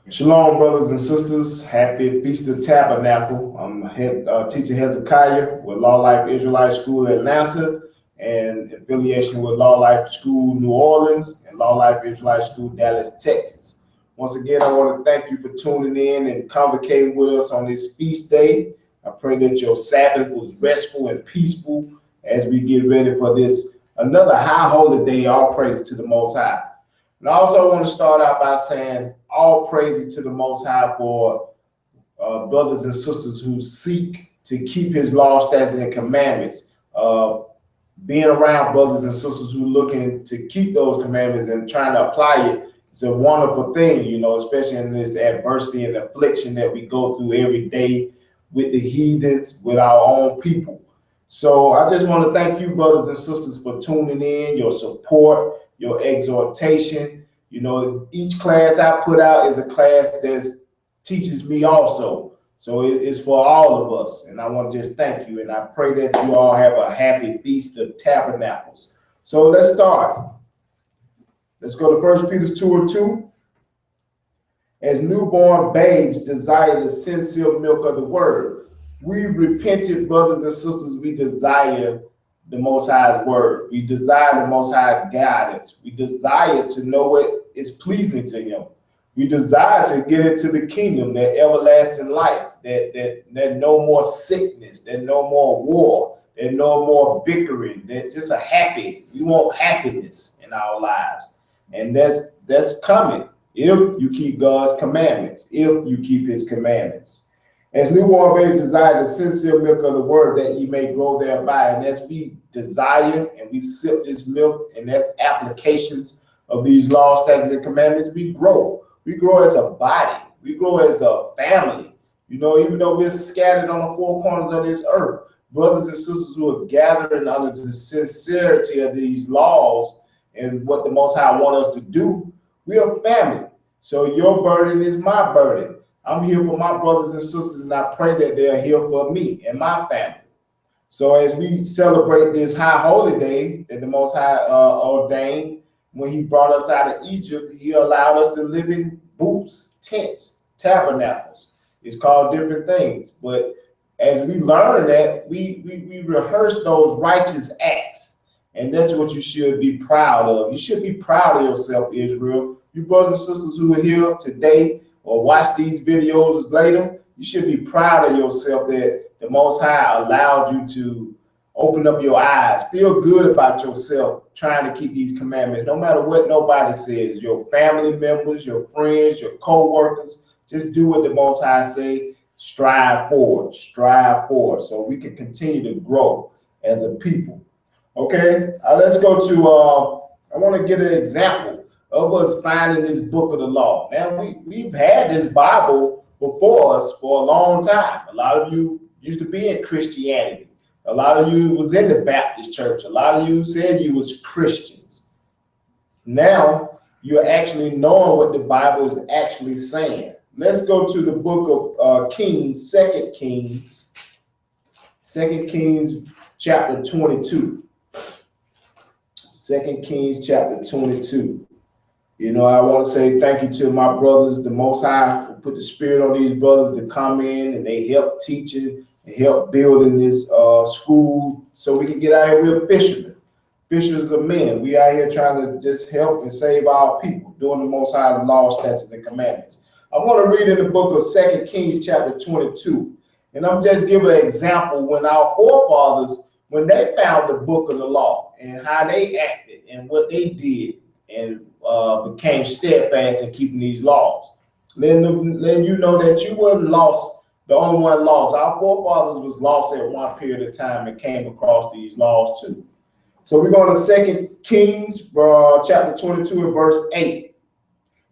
Shalom, brothers and sisters. Happy Feast of Tabernacle. I'm head teacher Hezekiah with LawLife Israelite School Atlanta and affiliation with LawLife School New Orleans and LawLife Israelite School Dallas, Texas. Once again, I want to thank you for tuning in and convocating with us on this feast day. I pray that your Sabbath was restful and peaceful as we get ready for this another high holy day. All praise to the Most High. And I also want to start out by saying all praises to the Most High for brothers and sisters who seek to keep his law, statutes, and commandments. Being around brothers and sisters who are looking to keep those commandments and trying to apply it, it's a wonderful thing, you know, especially in this adversity and affliction that we go through every day with the heathens, with our own people. So I just want to thank you, brothers and sisters, for tuning in, your support, your exhortation. You know, each class I put out is a class that teaches me also. So it's for all of us. And I want to just thank you. And I pray that you all have a happy Feast of Tabernacles. So let's start. Let's go to 1 Peter 2:2. As newborn babes desire the sincere milk of the word, we repentant brothers and sisters, we desire the Most High's word. We desire the Most High guidance. We desire to know what is pleasing to him. We desire to get into the kingdom, that everlasting life, that no more sickness, that no more war, that no more bickering, that just a happy. We want happiness in our lives. And that's coming if you keep God's commandments, if you keep his commandments. As newborn babes desire the sincere milk of the word, that ye may grow thereby. And as we desire and we sip this milk, and that's applications of these laws, statutes, and commandments, we grow. We grow as a body. We grow as a family. You know, even though we're scattered on the four corners of this earth, brothers and sisters who are gathering under the sincerity of these laws and what the Most High wants us to do, we are family. So your burden is my burden. I'm here for my brothers and sisters, and I pray that they're here for me and my family. So as we celebrate this high holy day that the Most High ordained, when he brought us out of Egypt, he allowed us to live in booths, tents, tabernacles. It's called different things. But as we learn that, we rehearse those righteous acts. And that's what you should be proud of. You should be proud of yourself, Israel. You brothers and sisters who are here today or watch these videos later, you should be proud of yourself that the Most High allowed you to open up your eyes. Feel good about yourself trying to keep these commandments, no matter what nobody says. Your family members, your friends, your co-workers, just do what the Most High say. Strive forward, so we can continue to grow as a people. Okay, let's go to, I want to get an example of us finding this book of the law. Man, we've had this Bible before us for a long time. A lot of you used to be in Christianity. A lot of you was in the Baptist church. A lot of you said you was Christians. Now you're actually knowing what the Bible is actually saying. Let's go to the book of Kings, 2 Kings chapter 22. 2 Kings chapter 22. You know, I want to say thank you to my brothers, the Most High, who put the spirit on these brothers to come in and they help teaching and help building this school so we can get out here real fishermen. Fishers of men. We out here trying to just help and save our people, doing the Most High law, statutes, and commandments. I'm going to read in the book of 2 Kings chapter 22. And I'm just giving an example when our forefathers, when they found the book of the law and how they acted and what they did and became steadfast in keeping these laws. Then you know that you weren't lost, the only one lost. Our forefathers was lost at one period of time and came across these laws too. So we're going to 2 Kings chapter 22 and verse 8.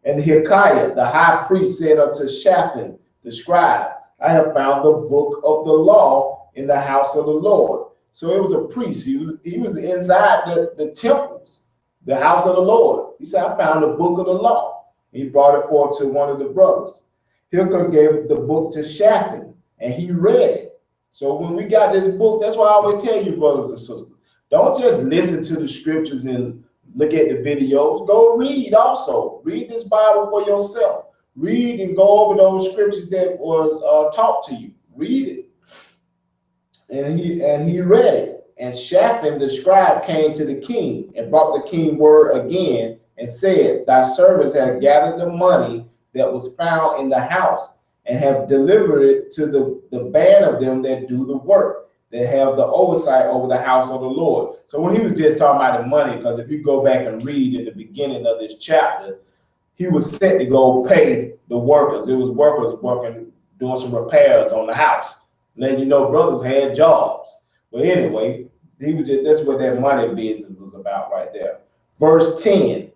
And Hilkiah, the high priest, said unto Shaphan, the scribe, I have found the book of the law in the house of the Lord. So it was a priest. He was inside the temples, the house of the Lord. He said, I found the book of the law. He brought it forth to one of the brothers. Hilkiah gave the book to Shaphan, and he read it. So when we got this book, that's why I always tell you, brothers and sisters, don't just listen to the scriptures and look at the videos. Go read also. Read this Bible for yourself. Read and go over those scriptures that was taught to you. Read it. And he read it. And Shaphan the scribe came to the king and brought the king word again and said, thy servants have gathered the money that was found in the house and have delivered it to the band of them that do the work, that have the oversight over the house of the Lord. So when he was just talking about the money, because if you go back and read in the beginning of this chapter, he was set to go pay the workers. It was workers working, doing some repairs on the house. And then, you know, brothers had jobs. But anyway, he was just, that's what that money business was about right there. Verse 10,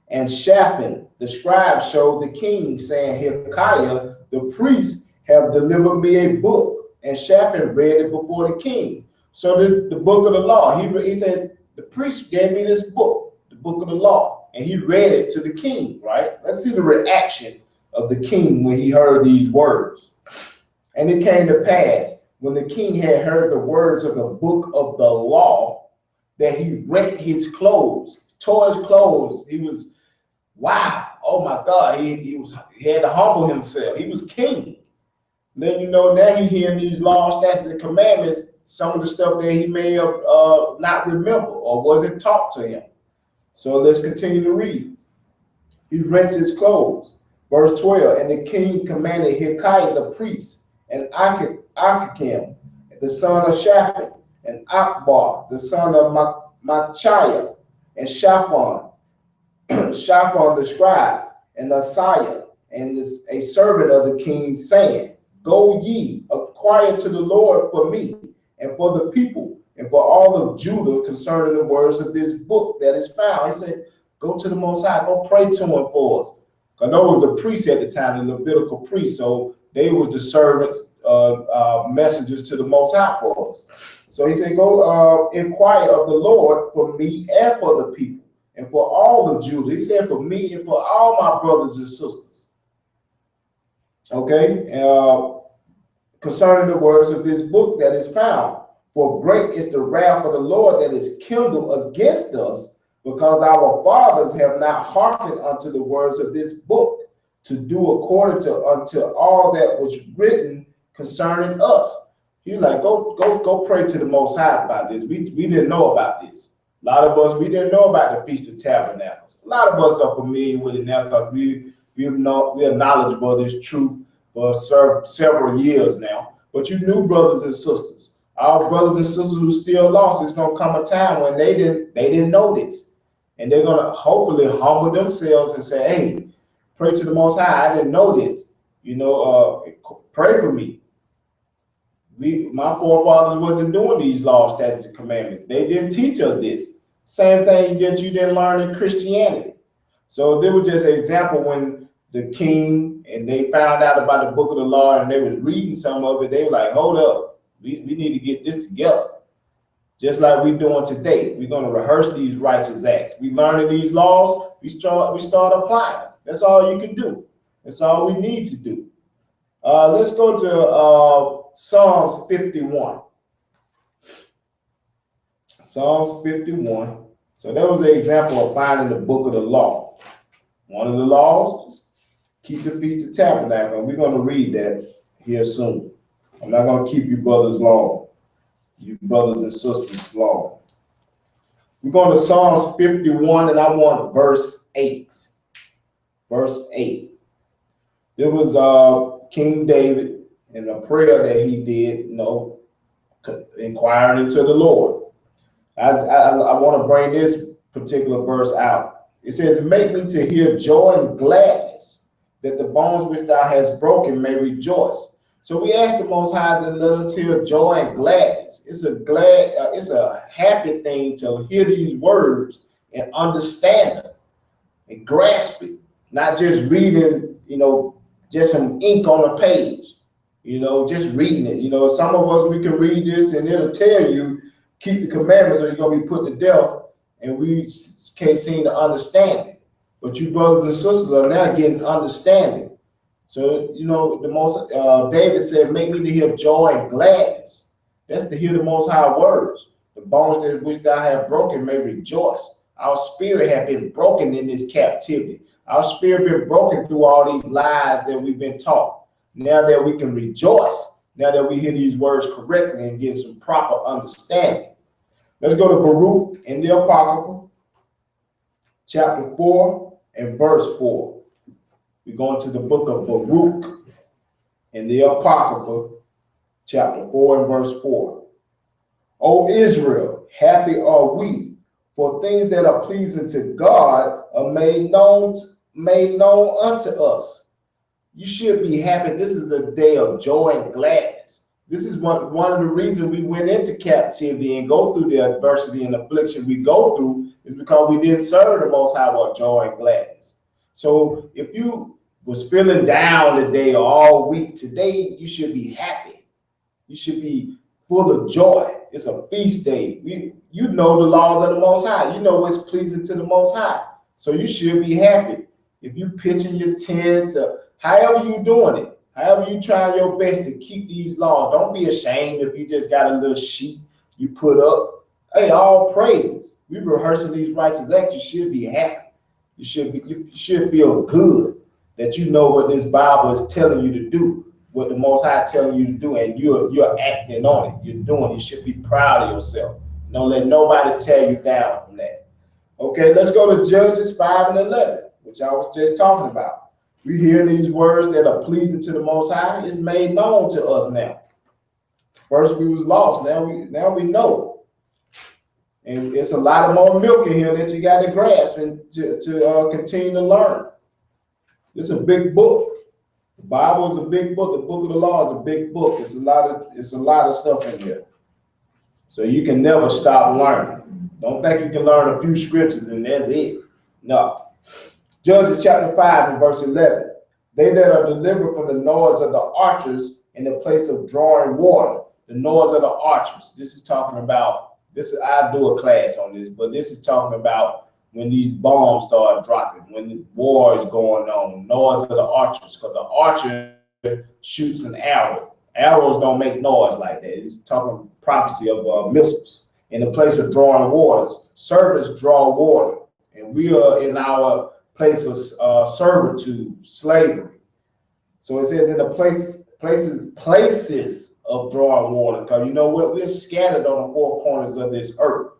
and Shaphan the scribe showed the king, saying, Hezekiah the priest have delivered me a book. And Shaphan read it before the king. So this the book of the law. He said, the priest gave me this book, the book of the law. And he read it to the king, right? Let's see the reaction of the king when he heard these words. And it came to pass, when the king had heard the words of the book of the law, that he rent his clothes, tore his clothes. He was, wow, oh my God, he had to humble himself. He was king. Then, you know, now he hearing these laws, statutes, and commandments, some of the stuff that he may have not remember or wasn't taught to him. So let's continue to read. He rents his clothes. Verse 12, and the king commanded Hezekiah the priest, and Achikam, the son of Shaphan, and Akbar, the son of Machiah, and Shaphan, Shaphan the scribe, and Josiah, and a servant of the king, saying, go ye, acquire to the Lord for me, and for the people, and for all of Judah concerning the words of this book that is found. He said, go to the Most High, go pray to him for us. Because those was the priests at the time, the Levitical priests, so they was the servants, messengers to the Most High for us. So he said, go inquire of the Lord for me and for the people, and for all of Judah. He said, for me and for all my brothers and sisters. Okay, concerning the words of this book that is found. For great is the wrath of the Lord that is kindled against us, because our fathers have not hearkened unto the words of this book, to do according to unto all that was written concerning us. He's like, go pray to the Most High about this. We didn't know about this. A lot of us, we didn't know about the Feast of Tabernacles. A lot of us are familiar with it now because we are knowledgeable of this truth for several years now. But you new brothers and sisters, our brothers and sisters who still lost, it's gonna come a time when they didn't know this. And they're gonna hopefully humble themselves and say, hey, pray to the Most High. I didn't know this. You know, pray for me. My forefathers wasn't doing these laws, statutes, and commandments. They didn't teach us this. Same thing that you didn't learn in Christianity. So there was just an example when the king and they found out about the book of the law and they was reading some of it. They were like, hold up, we need to get this together. Just like we're doing today. We're going to rehearse these righteous acts. We learning these laws, we start applying them. That's all you can do. That's all we need to do. Let's go to Psalms 51. Psalms 51. So that was an example of finding the book of the law. One of the laws is keep the Feast of Tabernacles. We're going to read that here soon. I'm not going to keep you brothers long, you brothers and sisters long. We're going to Psalms 51, and I want verse 8. Verse 8. There was King David and a prayer that he did, inquiring into the Lord. I want to bring this particular verse out. It says, make me to hear joy and gladness, that the bones which thou hast broken may rejoice. So we ask the Most High to let us hear joy and gladness. It's a happy thing to hear these words and understand them and grasp it, not just reading, just some ink on a page, just reading it. Some of us, we can read this and it'll tell you, keep the commandments or you're going to be put to death, and we can't seem to understand it. But you brothers and sisters are now getting understanding. So, the most, David said, make me to hear joy and gladness. That's to hear the Most High words. The bones that which thou have broken may rejoice. Our spirit have been broken in this captivity. Our spirit been broken through all these lies that we've been taught. Now that we can rejoice, now that we hear these words correctly and get some proper understanding. Let's go to Baruch in the Apocrypha, chapter 4 and verse 4. We're going to the book of Baruch in the Apocrypha, chapter 4 and verse 4. O Israel, happy are we, for things that are pleasing to God are made known unto us. You should be happy. This is a day of joy and gladness. This is one of the reasons we went into captivity and go through the adversity and affliction we go through is because we didn't serve the Most High with joy and gladness. So if you was feeling down today or all week, today you should be happy. You should be full of joy. It's a feast day. You know the laws of the Most High. You know what's pleasing to the Most High. So you should be happy. If you pitching your tents, however you doing it, however you trying your best to keep these laws, don't be ashamed if you just got a little sheet you put up. Hey, all praises. We rehearsing these righteous acts. You should be happy. You should feel good that you know what this Bible is telling you to do, what the Most High telling you to do, and you're acting on it. You're doing it. You should be proud of yourself. Don't let nobody tear you down from that. Okay, let's go to Judges 5 and 11, which I was just talking about. We hear these words that are pleasing to the Most High. It's made known to us now. First we was lost. Now we know. And it's a lot of more milk in here that you got to grasp and to continue to learn. It's a big book. The Bible is a big book. The book of the law is a big book. It's a lot of stuff in here. So you can never stop learning. Don't think you can learn a few scriptures and that's it. No. Judges chapter 5 and verse 11. They that are delivered from the noise of the archers in the place of drawing water. The noise of the archers. This is talking about, I'll do a class on this, but this is talking about when these bombs start dropping, when the war is going on, noise of the archers, because the archer shoots an arrow. Arrows don't make noise like that. It's talking prophecy of missiles. In the place of drawing waters, servants draw water, and we are in our place of servitude, slavery. So it says in the places of drawing water, because you know what? We're scattered on the four corners of this earth.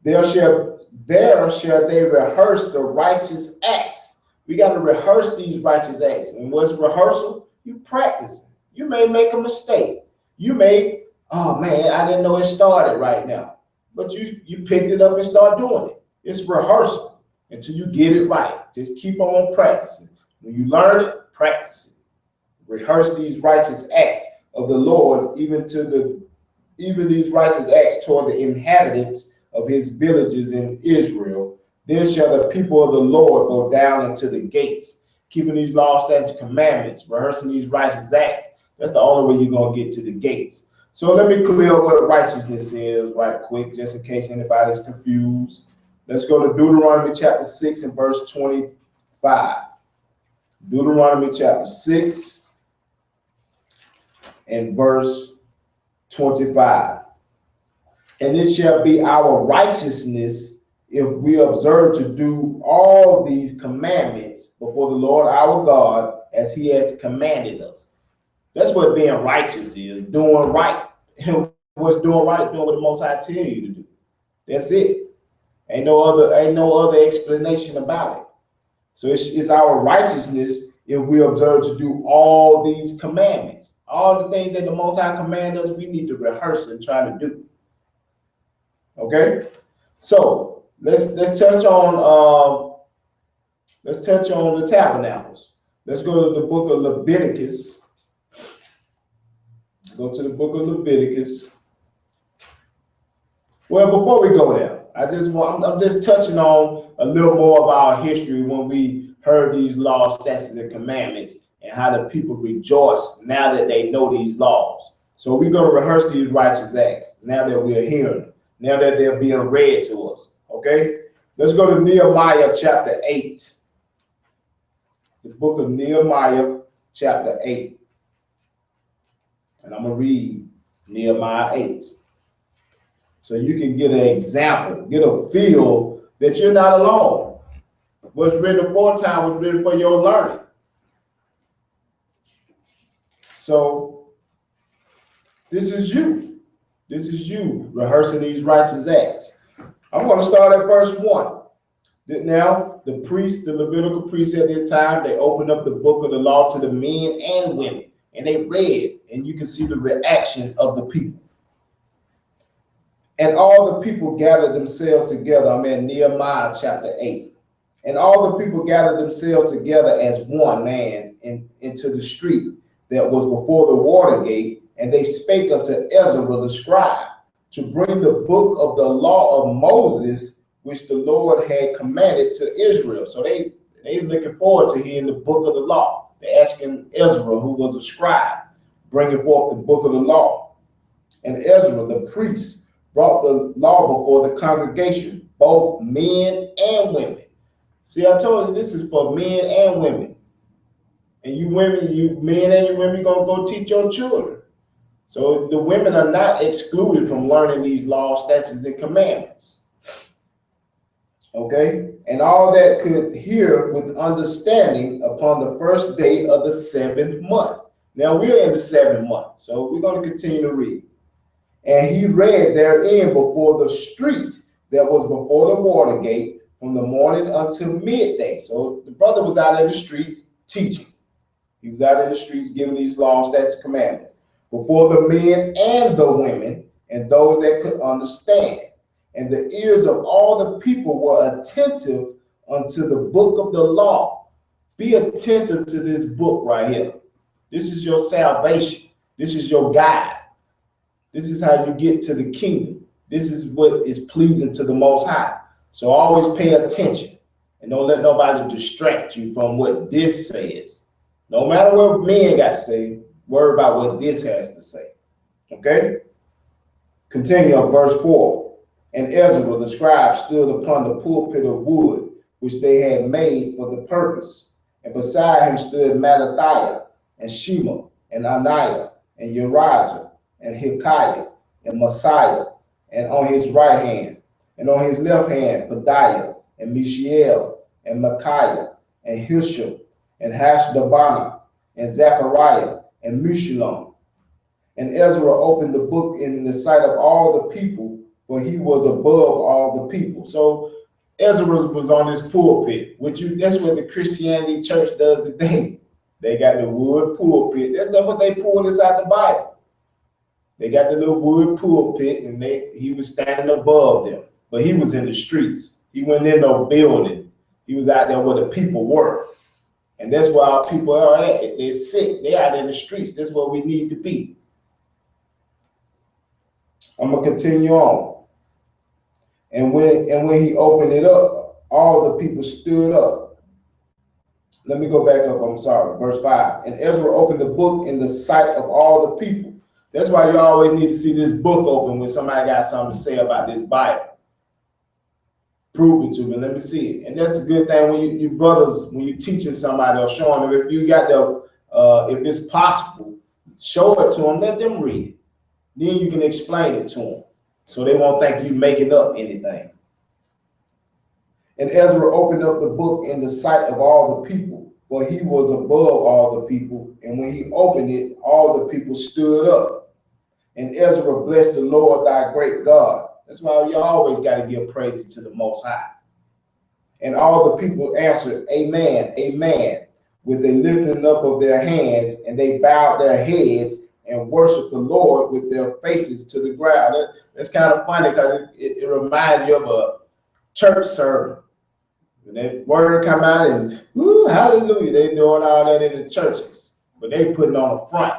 There shall they rehearse the righteous acts. We got to rehearse these righteous acts. And what's rehearsal? You practice. You may make a mistake. You may, oh man, I didn't know it started right now. But you picked it up and start doing it. It's rehearsal until you get it right. Just keep on practicing. When you learn it, practice it. Rehearse these righteous acts of the Lord, even these righteous acts toward the inhabitants of his villages in Israel. Then shall the people of the Lord go down into the gates, keeping these laws, statutes, commandments, rehearsing these righteous acts. That's the only way you're going to get to the gates. So let me clear up what righteousness is right quick, just in case anybody's confused. Let's go to Deuteronomy chapter 6 and verse 25. Deuteronomy chapter 6 and verse 25. And it shall be our righteousness if we observe to do all these commandments before the Lord our God as he has commanded us. That's what being righteous is, doing right. And what's doing right? Doing what the Most High tell you to do. That's it. Ain't no other explanation about it. So it's our righteousness if we observe to do all these commandments. All the things that the Most High command us, we need to rehearse and try to do. Okay, so let's touch on the tabernacles. Let's go to the book of Leviticus. Go to the book of Leviticus. Well, before we go there, I'm just touching on a little more of our history when we heard these laws, statutes, and commandments, and how the people rejoice now that they know these laws. So we're going to rehearse these righteous acts now that we are hearing them. Now that they're being read to us, okay? Let's go to Nehemiah chapter 8. The book of Nehemiah chapter 8. And I'm going to read Nehemiah 8. So you can get an example, get a feel that you're not alone. What's written aforetime was written for your learning. So this is you. This is you rehearsing these righteous acts. I'm going to start at verse 1. Now, the priests, the Levitical priests at this time, they opened up the book of the law to the men and women, and they read, and you can see the reaction of the people. And all the people gathered themselves together. I'm in Nehemiah chapter 8. And all the people gathered themselves together as one man into the street that was before the water gate, and they spake unto Ezra the scribe to bring the book of the law of Moses, which the Lord had commanded to Israel. So they looking forward to hearing the book of the law. They're asking Ezra, who was a scribe, bringing forth the book of the law. And Ezra, the priest, brought the law before the congregation, both men and women. See, I told you this is for men and women. And you women, you men and you women, gonna go teach your children. So the women are not excluded from learning these laws, statutes, and commandments. Okay, and all that could hear with understanding upon the first day of the 7th month. Now we're in the 7th month, so we're going to continue to read. And he read therein before the street that was before the water gate from the morning until midday. So the brother was out in the streets teaching. He was out in the streets giving these laws, statutes, and commandments before the men and the women and those that could understand. And the ears of all the people were attentive unto the book of the law. Be attentive to this book right here. This is your salvation. This is your guide. This is how you get to the kingdom. This is what is pleasing to the Most High. So always pay attention and don't let nobody distract you from what this says. No matter what men got to say, worry about what this has to say. Okay? Continue on verse 4. And Ezra the scribe stood upon the pulpit of wood, which they had made for the purpose. And beside him stood Mattathiah, and Shema, and Ananiah, and Uriah, and Hilkiah, and Messiah, and on his right hand, and on his left hand, Pedaiah, and Mishael, and Micaiah, and Hisham, and Hashdabana, and Zechariah, and Meshullam. And Ezra opened the book in the sight of all the people, for he was above all the people. So Ezra was on this pulpit, that's what the Christianity church does today. They got the wood pulpit. That's not what they pulled inside the Bible. They got the little wood pulpit, and he was standing above them. But he was in the streets. He wasn't in no building. He was out there where the people were. And that's where our people are at. They're sick. They're out in the streets. That's where we need to be. I'm going to continue on. And when he opened it up, all the people stood up. Let me go back up. I'm sorry. Verse 5. And Ezra opened the book in the sight of all the people. That's why you always need to see this book open when somebody got something to say about this Bible. Prove it to me. Let me see it. And that's a good thing when you brothers, when you're teaching somebody or showing them, if you got if it's possible, show it to them. Let them read it. Then you can explain it to them, so they won't think you making up anything. And Ezra opened up the book in the sight of all the people, for he was above all the people. And when he opened it, all the people stood up. And Ezra blessed the Lord thy great God. That's why you always got to give praises to the Most High. And all the people answered, Amen, Amen, with a lifting up of their hands, and they bowed their heads and worshiped the Lord with their faces to the ground. That's kind of funny because it reminds you of a church sermon. When that word come out and, woo, hallelujah, they doing all that in the churches. But they putting on the front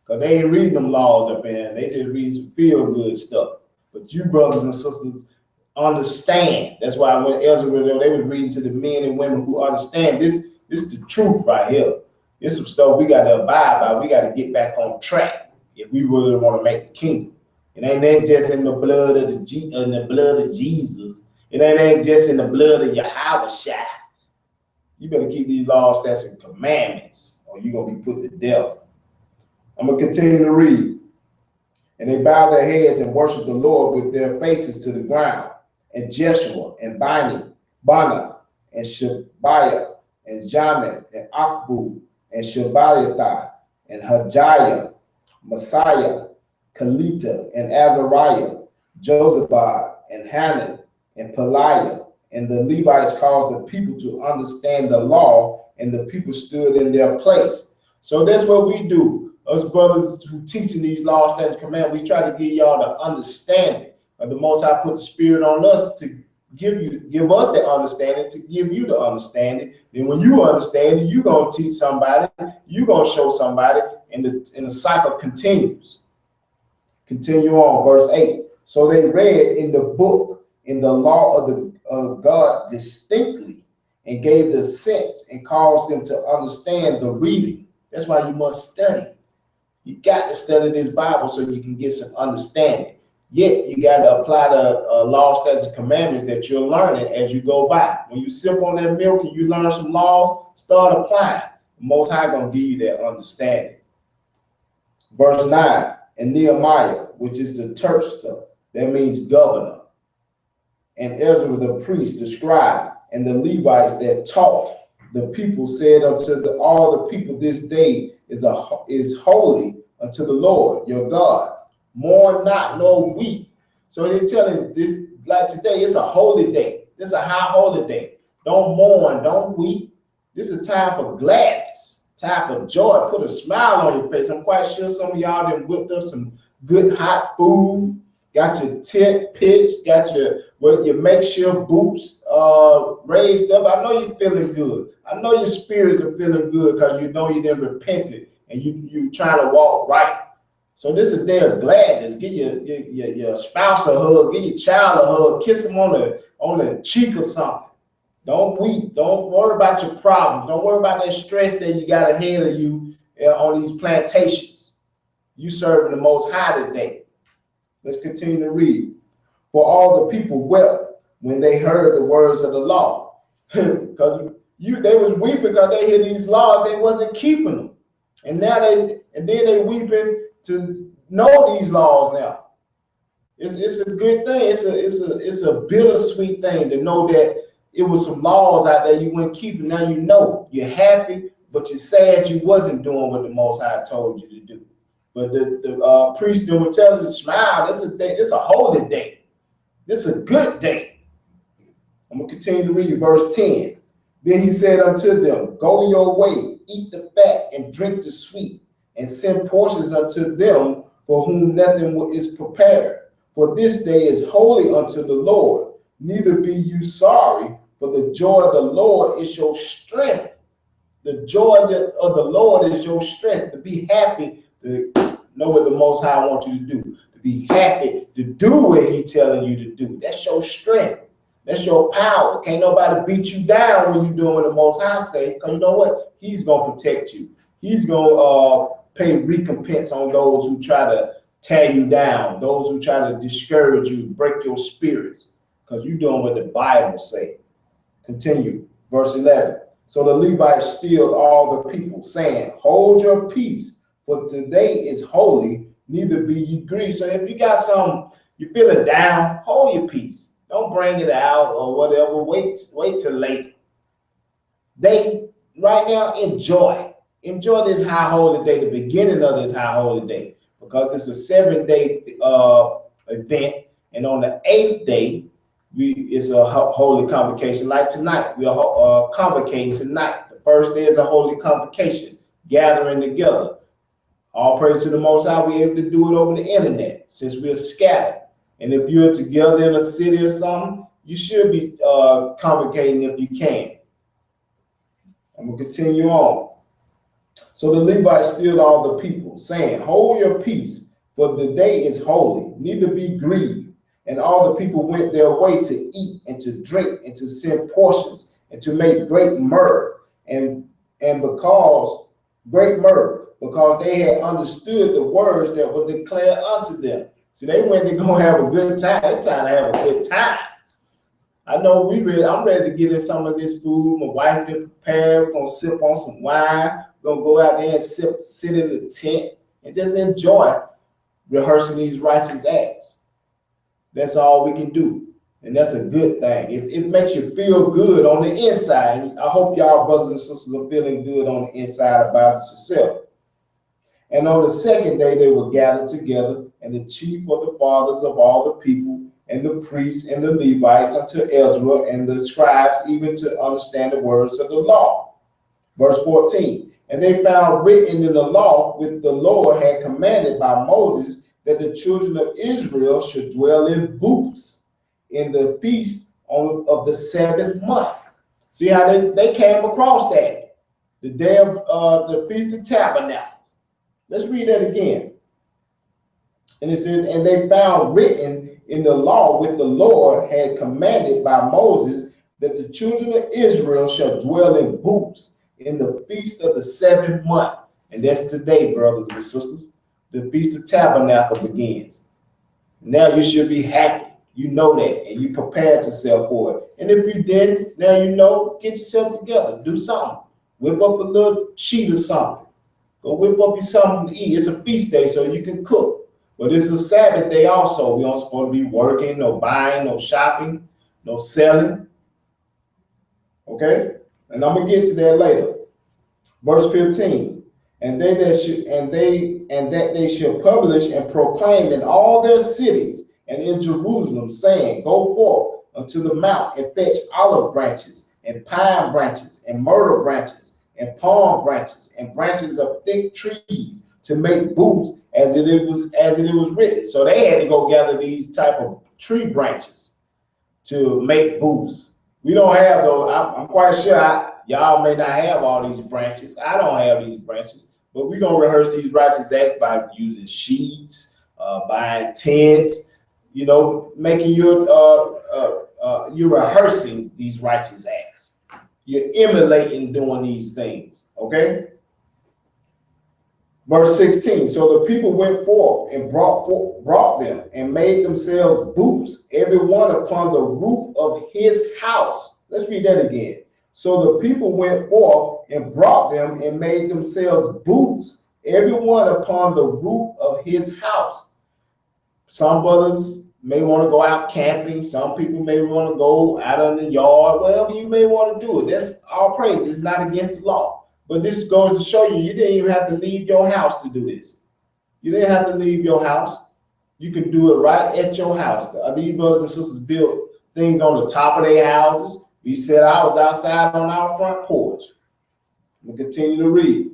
because they ain't reading them laws up in there. They just read some feel-good stuff. But you brothers and sisters understand. That's why when Ezra was there, they was reading to the men and women who understand this is the truth right here. There's some stuff we got to abide by. We got to get back on track if we really want to make the kingdom. It ain't just in the blood of Jesus. It ain't just in the blood of Yahweh Shai. You better keep these laws, statutes, and commandments, or you're gonna be put to death. I'm gonna continue to read. And they bowed their heads and worshiped the Lord with their faces to the ground. And Jeshua and Bani, and Shebiah, and Jamin, and Akbu, and Shebiathah, and Hajiah, Messiah, Kalita, and Azariah, Josabad, and Hanan, and Peliah. And the Levites caused the people to understand the law, and the people stood in their place. So that's what we do. Us brothers who teaching these laws, statutes, commandments, we try to give y'all the understanding of the Most High put the Spirit on us to give us the understanding, to give you the understanding. Then when you understand it, you're gonna teach somebody, you're gonna show somebody, and the cycle continues. Continue on, verse 8. So they read in the book, in the law of God distinctly, and gave the sense and caused them to understand the reading. That's why you must study. You got to study this Bible so you can get some understanding. Yet you got to apply the law, statutes, and commandments that you're learning as you go by. When you sip on that milk and you learn some laws, start applying. The Most High gonna give you that understanding. Verse 9, and Nehemiah, which is the terster, that means governor, and Ezra the priest, the scribe, and the Levites that taught the people said unto all the people, this day is holy unto the Lord your God. Mourn not nor weep. So they're telling this, like today, it's a holy day. This is a high holy day. Don't mourn, don't weep. This is a time for gladness, time for joy. Put a smile on your face. I'm quite sure some of y'all done whipped up some good hot food, got your tent pitched, got your makeshift boots raised up. I know you're feeling good. I know your spirits are feeling good because you know you done repented and you trying to walk right. So this is a day of gladness. Give your spouse a hug, give your child a hug, kiss them on the cheek or something. Don't weep. Don't worry about your problems. Don't worry about that stress that you got ahead of you on these plantations. You serving the Most High today. Let's continue to read. For all the people wept when they heard the words of the law. Because they was weeping because they hear these laws, they wasn't keeping them. And now then they weeping to know these laws now. It's a good thing. It's a bittersweet thing to know that it was some laws out there you weren't keeping. Now you know. You're happy, but you're sad you wasn't doing what the Most High told you to do. But the priest would tell them, smile. This is a day. This is a holy day. This is a good day. I'm gonna continue to read verse 10. Then he said unto them, go your way, eat the fat and drink the sweet, and send portions unto them for whom nothing is prepared. For this day is holy unto the Lord. Neither be you sorry, for the joy of the Lord is your strength. The joy of the Lord is your strength. To be happy, to know what the Most High wants you to do. To be happy, to do what He's telling you to do. That's your strength. That's your power. Can't nobody beat you down when you're doing what the Most High say, because you know what? He's going to protect you. He's going to pay recompense on those who try to tear you down, those who try to discourage you, break your spirits, because you're doing what the Bible say. Continue. Verse 11. So the Levites stilled all the people, saying, hold your peace, for today is holy, neither be ye grieved. So if you got you're feeling down, hold your peace. Don't bring it out or whatever. Wait till later. Right now, enjoy this high holy day, the beginning of this high holy day, because it's a 7-day event, and on the 8th day, it's a holy convocation. Like tonight, we are convocating tonight. The first day is a holy convocation, gathering together. All praise to the Most High. We're able to do it over the internet since we're scattered. And if you're together in a city or something, you should be convocating if you can. I'm going to continue on. So the Levites stilled all the people, saying, hold your peace, for the day is holy, neither be grieved. And all the people went their way to eat and to drink and to send portions and to make great mirth, because they had understood the words that were declared unto them. See, they went to go have a good time. It's time to have a good time. I know I'm ready to get in some of this food. My wife been prepared. We're gonna sip on some wine. We're gonna go out there and sit in the tent and just enjoy rehearsing these righteous acts. That's all we can do. And that's a good thing. It makes you feel good on the inside. And I hope y'all brothers and sisters are feeling good on the inside about it yourself. And on the second day, they were gathered together, and the chief of the fathers of all the people, and the priests and the Levites unto Ezra, and the scribes, even to understand the words of the law. Verse 14, and they found written in the law which the Lord had commanded by Moses, that the children of Israel should dwell in booths in the feast of the 7th month. See how they came across that? The day of the Feast of Tabernacles. Let's read that again. And it says, and they found written in the law which the Lord had commanded by Moses, that the children of Israel shall dwell in booths in the feast of the 7th month. And that's today, brothers and sisters. The Feast of Tabernacle begins. Now you should be happy. You know that, and you prepared yourself for it. And if you didn't, now you know, get yourself together. Do something. Whip up a little sheet or something. Go whip up you something to eat. It's a feast day, so you can cook. But it's a Sabbath day also. We don't supposed to be working, no buying, no shopping, no selling. Okay? And I'm gonna get to that later. Verse 15. And that they shall publish and proclaim in all their cities and in Jerusalem, saying, go forth unto the mount and fetch olive branches and pine branches and myrtle branches and palm branches and branches of thick trees to make booths as it was written. So they had to go gather these type of tree branches to make booths. We don't have those. I'm quite sure y'all may not have all these branches. I don't have these branches, but we're gonna rehearse these righteous acts by using sheets, buying tents, you know, making you're rehearsing these righteous acts. You're emulating doing these things, okay? Verse 16, so the people went forth and brought them and made themselves booths, every one upon the roof of his house. Let's read that again. So the people went forth and brought them and made themselves booths, every one upon the roof of his house. Some brothers may want to go out camping. Some people may want to go out in the yard, whatever you may want to do it. That's all praise. It's not against the law. But this goes to show you didn't even have to leave your house to do this. You didn't have to leave your house. You can do it right at your house. These brothers and sisters built things on the top of their houses. We said I was outside on our front porch. We'll continue to read.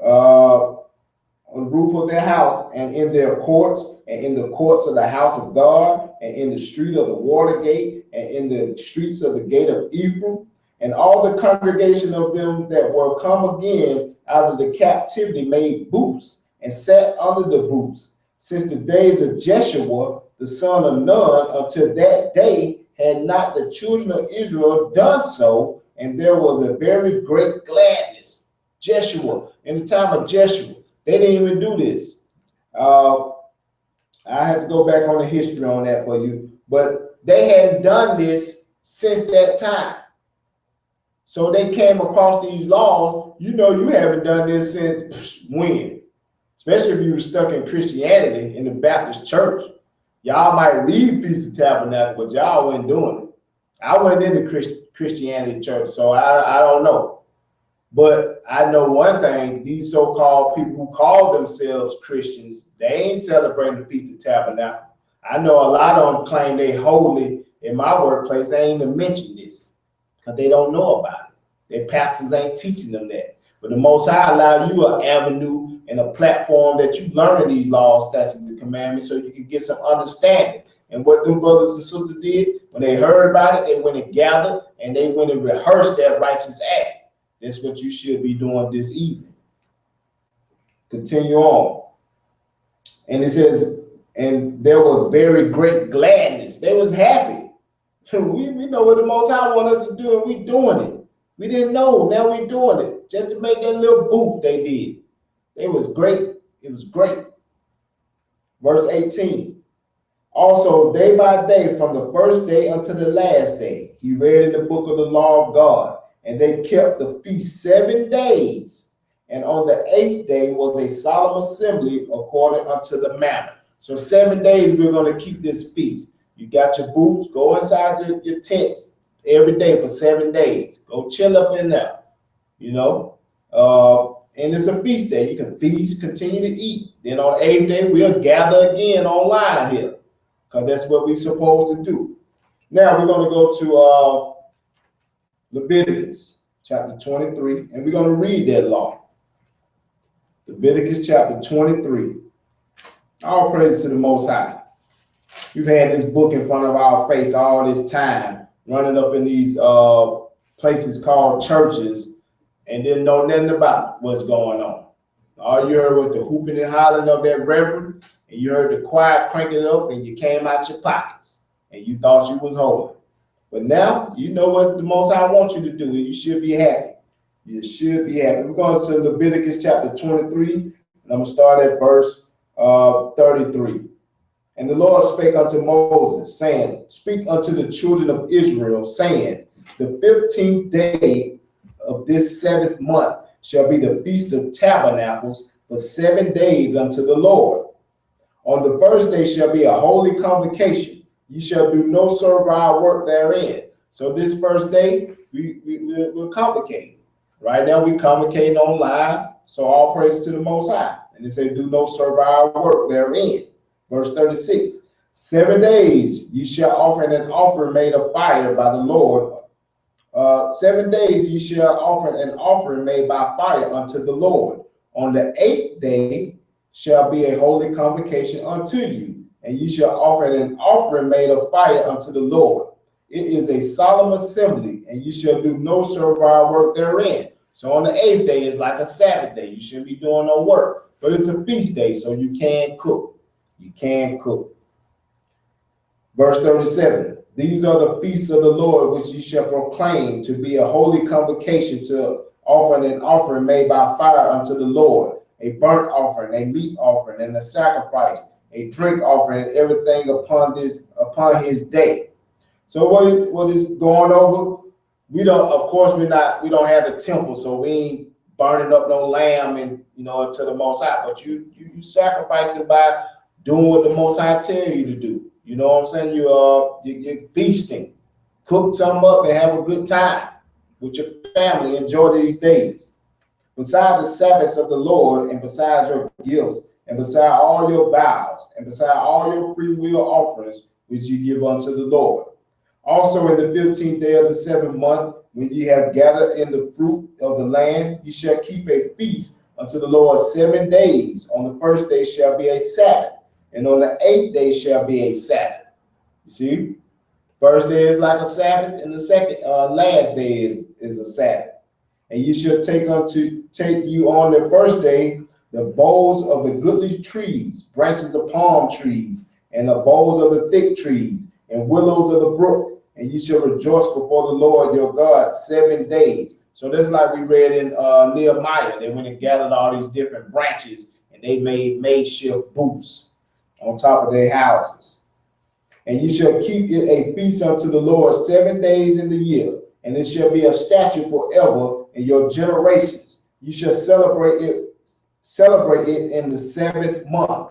On the roof of their house and in their courts and in the courts of the house of God and in the street of the water gate and in the streets of the gate of Ephraim. And all the congregation of them that were come again out of the captivity made booths and sat under the booths, since the days of Jeshua, the son of Nun, until that day had not the children of Israel done so, and there was a very great gladness. Jeshua, in the time of Jeshua, they didn't even do this. I have to go back on the history on that for you, but they hadn't done this since that time. So they came across these laws. You know, you haven't done this since when? Especially if you were stuck in Christianity in the Baptist church. Y'all might read Feast of Tabernacles, but y'all wasn't doing it. I went into Christianity church, so I don't know. But I know one thing, these so-called people who call themselves Christians, they ain't celebrating the Feast of Tabernacles. I know a lot of them claim they holy. In my workplace, they ain't even mention this because they don't know about it. Their pastors ain't teaching them that. But the Most High allow you an avenue and a platform that you learn these laws, statutes, and commandments so you can get some understanding. And what them brothers and sisters did, when they heard about it, they went and gathered and they went and rehearsed that righteous act. That's what you should be doing this evening. Continue on. And it says, and there was very great gladness. They was happy. We know what the Most High want us to do, and we doing it. We didn't know, now we doing it. Just to make that little booth they did. It was great. It was great. Verse 18. Also, day by day, from the first day unto the last day, he read in the book of the law of God, and they kept the feast 7 days. And on the 8th day was a solemn assembly according unto the manner. So 7 days we're going to keep this feast. You got your booths, go inside your tents every day for 7 days. Go chill up in there, you know. And it's a feast day. You can feast, continue to eat. Then on the 8th day, we'll gather again online here, because that's what we're supposed to do. Now we're going to go to Leviticus chapter 23, and we're going to read that law. Leviticus chapter 23. All praise to the Most High. We've had this book in front of our face all this time, running up in these places called churches, and didn't know nothing about what's going on. All you heard was the hooping and hollering of that reverend, and you heard the choir cranking up, and you came out your pockets, and you thought you was holy. But now you know what the Most High wants you to do, and you should be happy. You should be happy. We're going to Leviticus chapter 23, and I'm going to start at verse 33. And the Lord spake unto Moses, saying, Speak unto the children of Israel, saying, The 15th day of this 7th month shall be the Feast of Tabernacles for 7 days unto the Lord. On the first day shall be a holy convocation. Ye shall do no servile work therein. So this first day, we'll convocate. Right now, we convocating online. So all praise to the Most High. And it says, do no servile work therein. Verse 36, 7 days ye shall offer an offering made of fire by the Lord. 7 days ye shall offer an offering made by fire unto the Lord. On the 8th day shall be a holy convocation unto you, and ye shall offer an offering made of fire unto the Lord. It is a solemn assembly, and you shall do no servile work therein. So on the 8th day is like a Sabbath day. You shouldn't be doing no work, but it's a feast day, so you can cook. You can cook. Verse 37, these are the feasts of the Lord, which ye shall proclaim to be a holy convocation, to offer an offering made by fire unto the Lord, a burnt offering, a meat offering, and a sacrifice, a drink offering, and everything upon his day. So what is going over? We don't, of course, we don't have the temple, so we ain't burning up no lamb and to the Most High. But you sacrifice it by doing what the Most High tell you to do. You know what I'm saying? You're feasting. Cook something up and have a good time with your family. Enjoy these days. Besides the Sabbaths of the Lord, and besides your gifts, and beside all your vows, and beside all your free will offerings, which you give unto the Lord. Also in the 15th day of the 7th month, when ye have gathered in the fruit of the land, ye shall keep a feast unto the Lord 7 days. On the first day shall be a Sabbath, and on the 8th day shall be a Sabbath. You see, first day is like a Sabbath, and the second last day is a Sabbath. And ye shall take you on the first day the boughs of the goodly trees, branches of palm trees, and the boughs of the thick trees, and willows of the brook, and ye shall rejoice before the Lord your God 7 days. So that's like we read in Nehemiah. They went and gathered all these different branches, and they made makeshift booths on top of their houses. And ye shall keep it a feast unto the Lord 7 days in the year, and it shall be a statute forever in your generations. You shall celebrate it in the 7th month.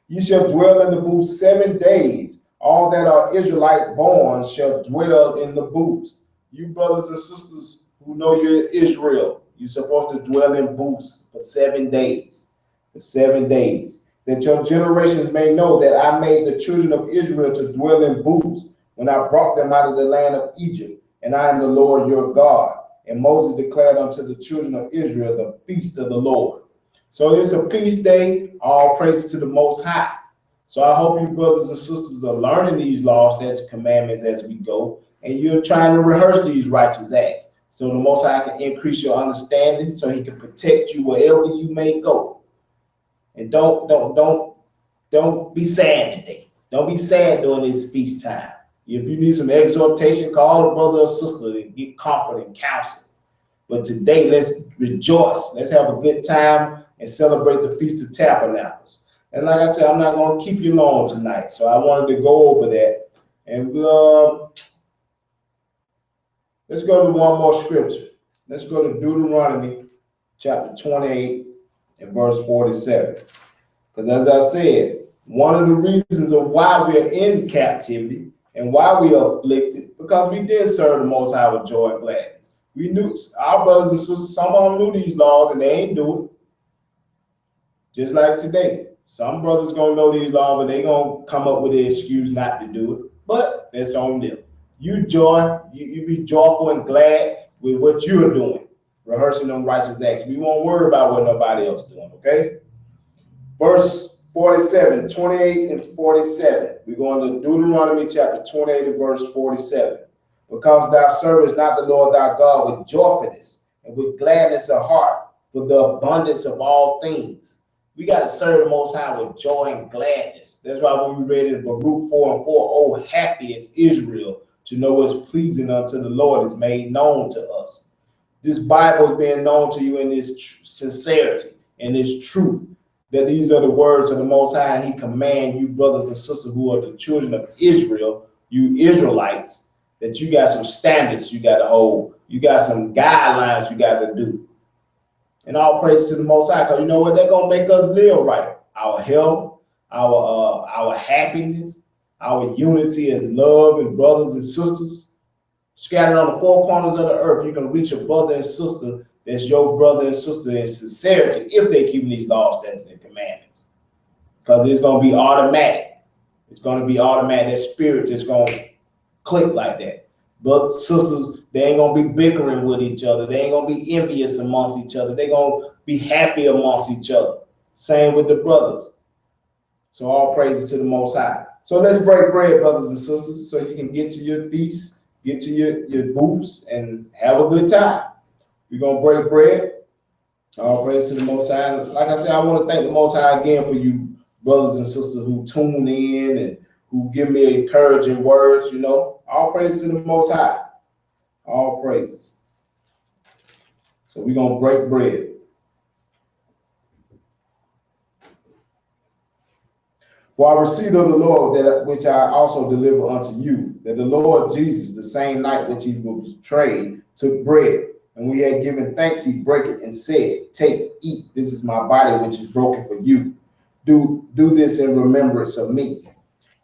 You shall dwell in the booths 7 days. All that are Israelite born shall dwell in the booths. You brothers and sisters who know you're Israel, you're supposed to dwell in booths for 7 days. For 7 days. That your generations may know that I made the children of Israel to dwell in booths when I brought them out of the land of Egypt. And I am the Lord your God. And Moses declared unto the children of Israel the feast of the Lord. So it's a feast day, all praises to the Most High. So I hope you brothers and sisters are learning these laws, statutes, commandments as we go, and you're trying to rehearse these righteous acts, so the Most High can increase your understanding, so He can protect you wherever you may go. And don't be sad today. Don't be sad during this feast time. If you need some exhortation, call a brother or sister and get comfort and counsel. But today, let's rejoice. Let's have a good time and celebrate the Feast of Tabernacles. And like I said, I'm not going to keep you long tonight, so I wanted to go over that. And let's go to one more scripture. Let's go to Deuteronomy chapter 28 and verse 47. Because as I said, One of the reasons of why we are in captivity and why we are afflicted, because we did serve the Most High with joy and gladness. We knew, our brothers and sisters, some of them knew these laws and they ain't do it. Just like today. Some brothers gonna know these laws, but they gonna come up with an excuse not to do it. But that's on them. You be joyful and glad with what you're doing, rehearsing them righteous acts. We won't worry about what nobody else doing, okay? Verse 47, 28 and 47. We're going to Deuteronomy chapter 28 and verse 47. Because thou servest not the Lord thy God with joyfulness and with gladness of heart, for the abundance of all things. We got to serve the Most High with joy and gladness. That's why when we read in Baruch 4 and 4, oh, happy is Israel to know what's pleasing unto the Lord is made known to us. This Bible is being known to you in this sincerity and this truth, that these are the words of the Most High, and he command you brothers and sisters who are the children of Israel, you Israelites, that you got some standards you got to hold. You got some guidelines you got to do. And all praise to the Most High, because you know what? They're going to make us live right. Our health, our happiness, our unity as love and brothers and sisters. Scattered on the four corners of the earth, you can reach a brother and sister that's your brother and sister in sincerity if they keep these laws, statutes, and commandments. Because it's going to be automatic. It's going to be automatic. That spirit just going to click like that. But sisters, they ain't going to be bickering with each other. They ain't going to be envious amongst each other. They're going to be happy amongst each other. Same with the brothers. So all praises to the Most High. So let's break bread, brothers and sisters, so you can get to your feast, get to your booths, and have a good time. We're going to break bread. All praise to the Most High. Like I said, I want to thank the Most High again for you brothers and sisters who tune in and who give me encouraging words, you know. All praise to the Most High. All praises. So we're going to break bread. For I received of the Lord that which I also deliver unto you, that the Lord Jesus, the same night which he was betrayed, took bread. And when he had given thanks, he brake it and said, take, eat, this is my body which is broken for you. Do this in remembrance of me.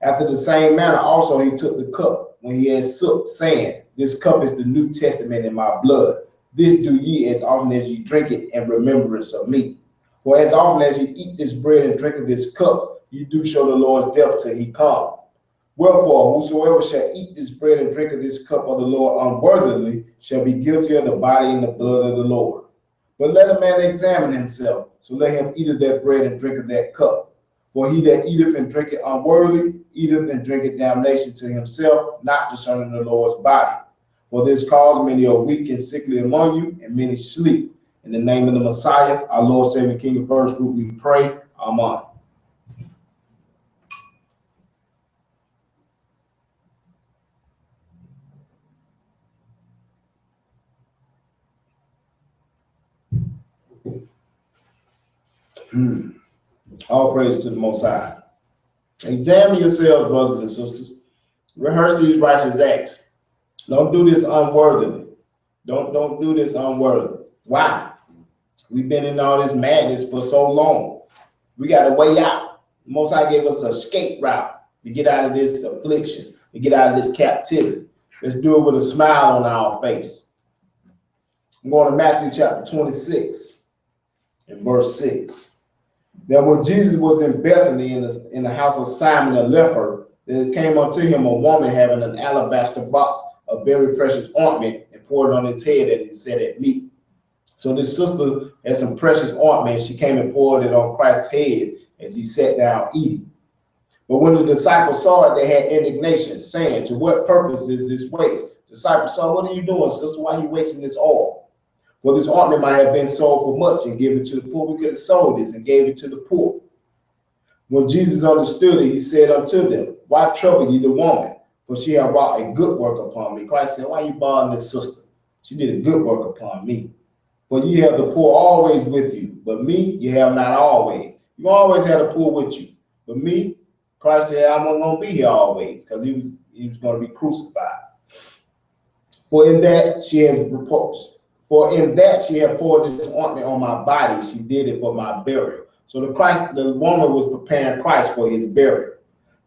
After the same manner also he took the cup when he had supped, saying, this cup is the New Testament in my blood. This do ye as often as ye drink it in remembrance of me. For as often as ye eat this bread and drink of this cup, ye do show the Lord's death till he come. Wherefore, whosoever shall eat this bread and drink of this cup of the Lord unworthily shall be guilty of the body and the blood of the Lord. But let a man examine himself, so let him eat of that bread and drink of that cup. For he that eateth and drinketh unworthily, eateth and drinketh damnation to himself, not discerning the Lord's body. For this cause many are weak and sickly among you, and many sleep. In the name of the Messiah, our Lord, Savior, King of First Group, we pray. Amen. All praise to the Most High. Examine yourselves, brothers and sisters. Rehearse these righteous acts. Don't do this unworthily. Don't do this unworthily. Why? We've been in all this madness for so long. We got a way out. The Most High gave us an escape route to get out of this affliction, to get out of this captivity. Let's do it with a smile on our face. I'm going to Matthew chapter 26 and verse 6. Now when Jesus was in Bethany in the house of Simon the leper, there came unto him a woman having an alabaster box of very precious ointment and poured it on his head as he sat at meat. So this sister had some precious ointment. She came and poured it on Christ's head as he sat down eating. But when the disciples saw it, they had indignation, saying, to what purpose is this waste? The disciples said, what are you doing, sister? Why are you wasting this oil? For this ointment might have been sold for much and given to the poor. We could have sold this and gave it to the poor. When Jesus understood it, he said unto them, why trouble ye the woman? For she hath wrought a good work upon me. Christ said, why are you bothering this sister? She did a good work upon me. For ye have the poor always with you, but me ye have not always. You always have the poor with you. But me, Christ said, I'm not going to be here always, because he was going to be crucified. For in that she has poured this ointment on my body. She did it for my burial. So the woman was preparing Christ for his burial.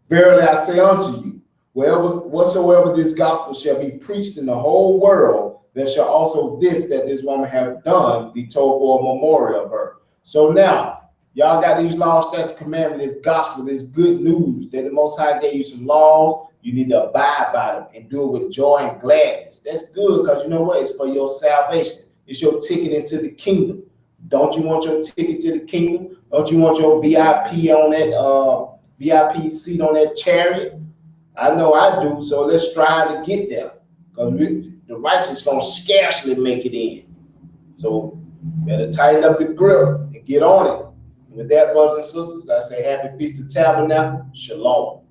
Verily I say unto you, whatsoever this gospel shall be preached in the whole world, there shall also that this woman have done be told for a memorial of her. So now, y'all got these laws, statutes, commandments, this gospel, this good news that the Most High gave you some laws. You need to abide by them and do it with joy and gladness. That's good, because you know what? It's for your salvation. It's your ticket into the kingdom. Don't you want your ticket to the kingdom? Don't you want your VIP on that VIP seat on that chariot? I know I do. So let's strive to get there, because the righteous gonna scarcely make it in. So better tighten up the grip and get on it. And with that, brothers and sisters, I say happy Feast of Tabernacle. Shalom.